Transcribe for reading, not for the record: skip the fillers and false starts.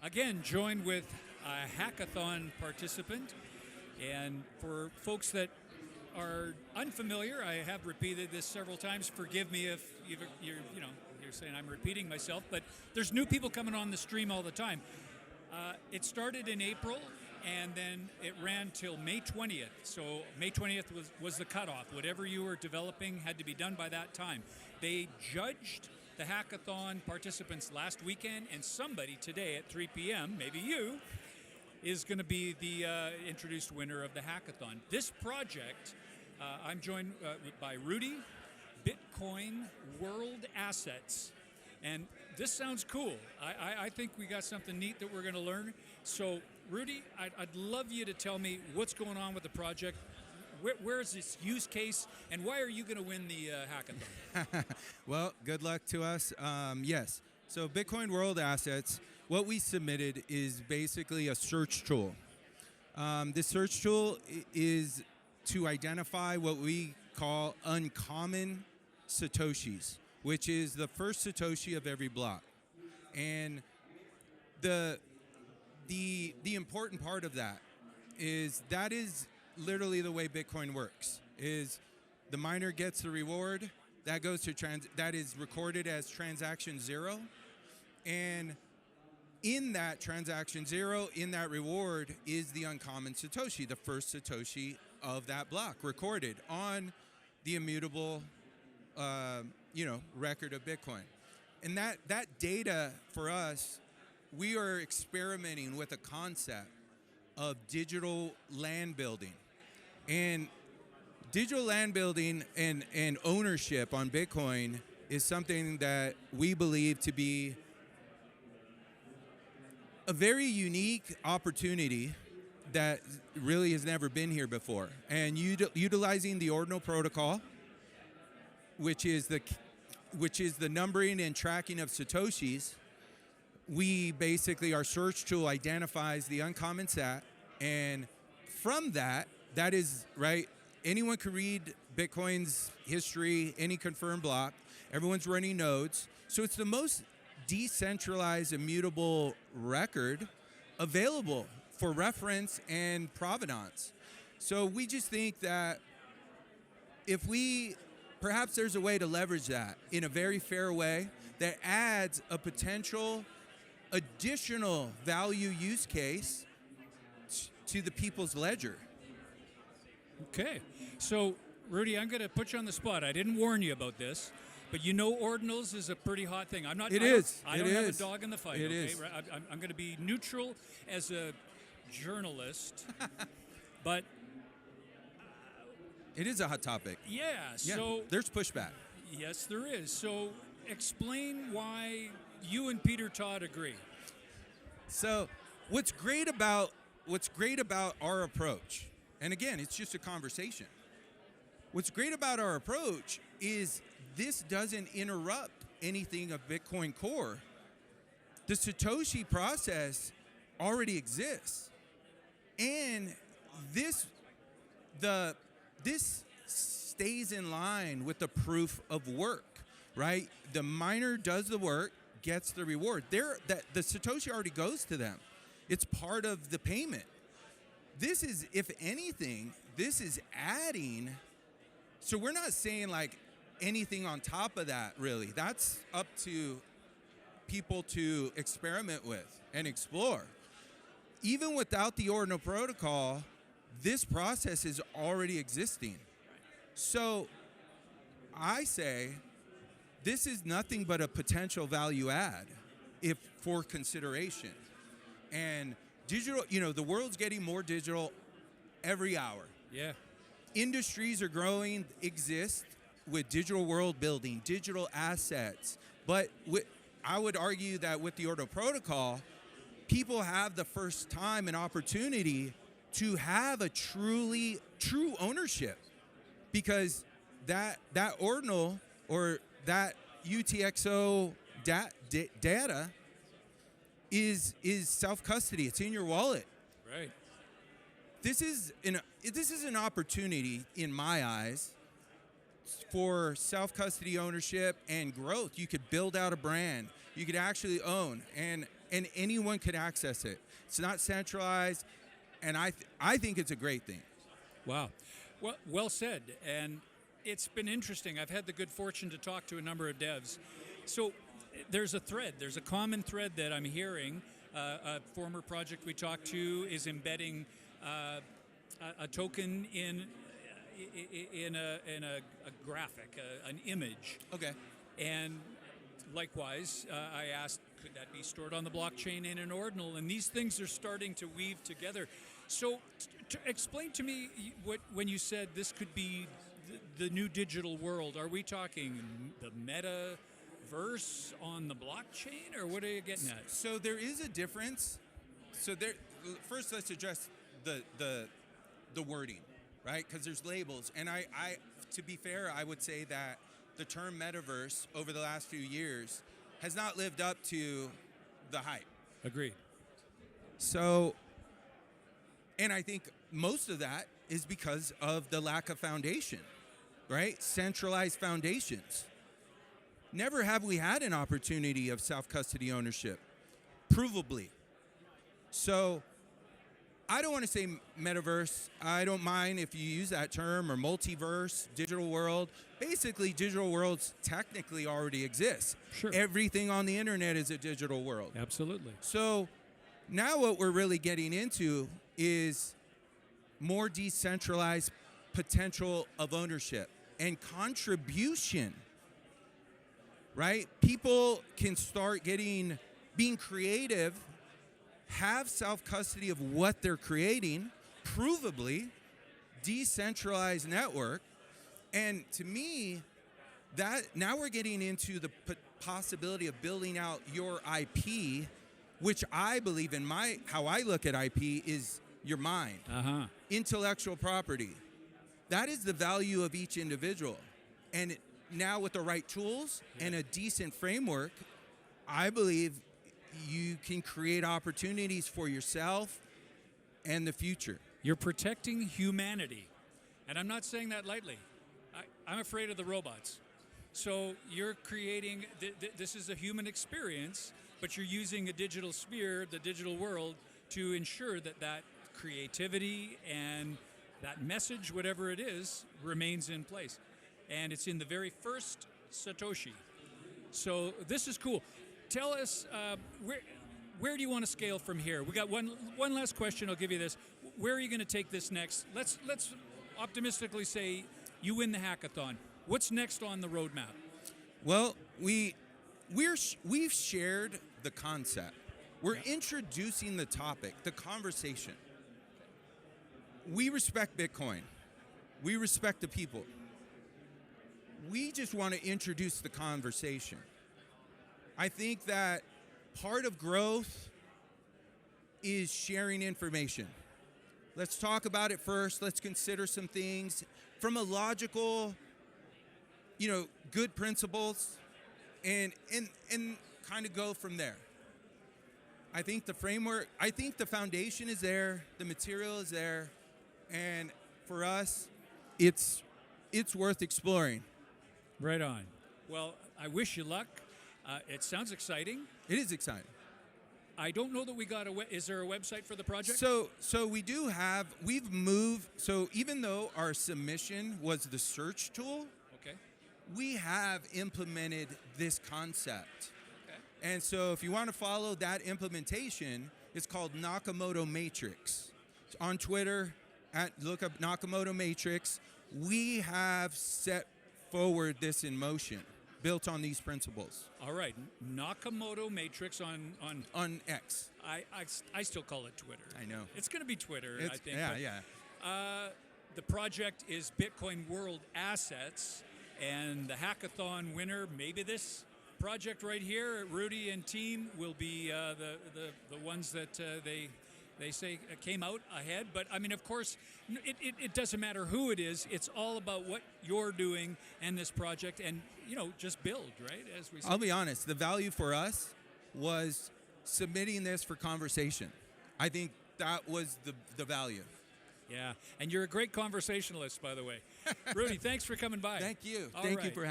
Again, joined with a hackathon participant. And for folks that are unfamiliar, I have repeated this several times. Forgive me if you're saying I'm repeating myself, but there's new people coming on the stream all the time. It started in April, and then it ran till May 20th. So May 20th was the cutoff. Whatever you were developing had to be done by that time. They judged the hackathon participants last weekend, and somebody today at 3 p.m., maybe you, is going to be the introduced winner of the hackathon. This project, I'm joined by Rudy, Bitcoin World Assets. And this sounds cool. I think we got something neat that we're going to learn. So, Rudy, I'd love you to tell me what's going on with the project. Where is this use case, and why are you going to win the hackathon? Well, good luck to us. Yes. So, Bitcoin World Assets, what we submitted is basically a search tool. This search tool is to identify what we call uncommon satoshis, which is the first satoshi of every block. And the important part of that is literally the way Bitcoin works. Is the miner gets the reward, that goes to that is recorded as transaction 0, and in that transaction 0, in that reward, is the uncommon satoshi, the first satoshi of that block, recorded on the immutable record of Bitcoin. And that data, for us, we are experimenting with a concept of digital land building. And digital land building and ownership on Bitcoin is something that we believe to be a very unique opportunity that really has never been here before. And utilizing the ordinal protocol, which is the numbering and tracking of satoshis, we basically, our search tool identifies the uncommon sat, and from that is, right, anyone can read Bitcoin's history, any confirmed block, everyone's running nodes, so it's the most decentralized, immutable record available for reference and provenance. So we just think that perhaps there's a way to leverage that in a very fair way that adds a potential additional value use case to the people's ledger. Okay. So, Rudy, I'm going to put you on the spot. I didn't warn you about this, but you know ordinals is a pretty hot thing. I don't have a dog in the fight. It okay? is. I'm going to be neutral as a journalist, but it is a hot topic. Yeah. So there's pushback. Yes, there is. So explain why you and Peter Todd agree. So what's great about our approach, and again, it's just a conversation. What's great about our approach is this doesn't interrupt anything of Bitcoin Core. The Satoshi process already exists. And this stays in line with the proof of work, right? The miner does the work, gets the reward. The Satoshi already goes to them. It's part of the payment. This is, if anything, this is adding. So we're not saying like anything on top of that, really. That's up to people to experiment with and explore. Even without the ordinal protocol, this process is already existing. So I say this is nothing but a potential value add if for consideration. And digital, the world's getting more digital every hour. Yeah. Industries are growing, exist with digital world building, digital assets. But I would argue that with the ordinal protocol, people have the first time and opportunity to have a true ownership, because that ordinal or that UTXO data is self-custody. It's in your wallet. Right. This is an opportunity, in my eyes, for self-custody ownership and growth. You could build out a brand. you could actually own, and anyone could access it. It's not centralized, and I think it's a great thing. Wow. Well said. And it's been interesting. I've had the good fortune to talk to a number of devs. So there's a thread. There's a common thread that I'm hearing. A former project we talked to is embedding a token in a graphic, an image. Okay. And likewise, I asked, could that be stored on the blockchain in an ordinal? And these things are starting to weave together. So explain to me when you said this could be the new digital world. Are we talking the metaverse on the blockchain, or what are you getting at? So there is a difference. So first, let's address the wording, right? Because there's labels, and I, to be fair, I would say that the term metaverse over the last few years has not lived up to the hype. Agreed. So, and I think most of that is because of the lack of foundation, right? Centralized foundations. Never have we had an opportunity of self-custody ownership, provably. So I don't want to say metaverse. I don't mind if you use that term, or multiverse, digital world. Basically, digital worlds technically already exist. Sure. Everything on the internet is a digital world. Absolutely. So now what we're really getting into is more decentralized potential of ownership and contribution, right? People can start being creative, have self-custody of what they're creating, provably, decentralized network. And to me, that now we're getting into the possibility of building out your IP, which I believe how I look at IP is your mind, intellectual property. That is the value of each individual. And now with the right tools and a decent framework, I believe you can create opportunities for yourself and the future. You're protecting humanity. And I'm not saying that lightly. I'm afraid of the robots. So you're creating, this is a human experience, but you're using a digital sphere, the digital world, to ensure that creativity and that message, whatever it is, remains in place. And it's in the very first satoshi. So this is cool. Tell us, where do you want to scale from here? We got one last question. I'll give you this. Where are you going to take this next? Let's optimistically say you win the hackathon. What's next on the roadmap? Well, we've shared the concept. We're introducing the topic, the conversation. We respect Bitcoin. We respect the people. We just want to introduce the conversation. I think that part of growth is sharing information. Let's talk about it first. Let's consider some things from a logical, good principles, and kind of go from there. I think the framework, I think the foundation is there, the material is there, and for us, it's worth exploring. Right on. Well, I wish you luck. It sounds exciting. It is exciting. I don't know that we got is there a website for the project? So we've moved, so even though our submission was the search tool, okay, we have implemented this concept. Okay. And so if you want to follow that implementation, it's called Nakamoto Matrix. It's on Twitter, look up Nakamoto Matrix. We have set forward this in motion, built on these principles. All right, Nakamoto Matrix on X. I still call it Twitter. I know. It's going to be Twitter, I think. Yeah. The project is Bitcoin World Assets, and the hackathon winner, maybe this project right here, Rudy and team, will be the ones that they say came out ahead. But I mean, of course, it doesn't matter who it is. It's all about what you're doing and this project, and just build, right? As we say. I'll be honest. The value for us was submitting this for conversation. I think that was the value. Yeah, and you're a great conversationalist, by the way. Rudy, thanks for coming by. Thank you. All Thank right. you for having me.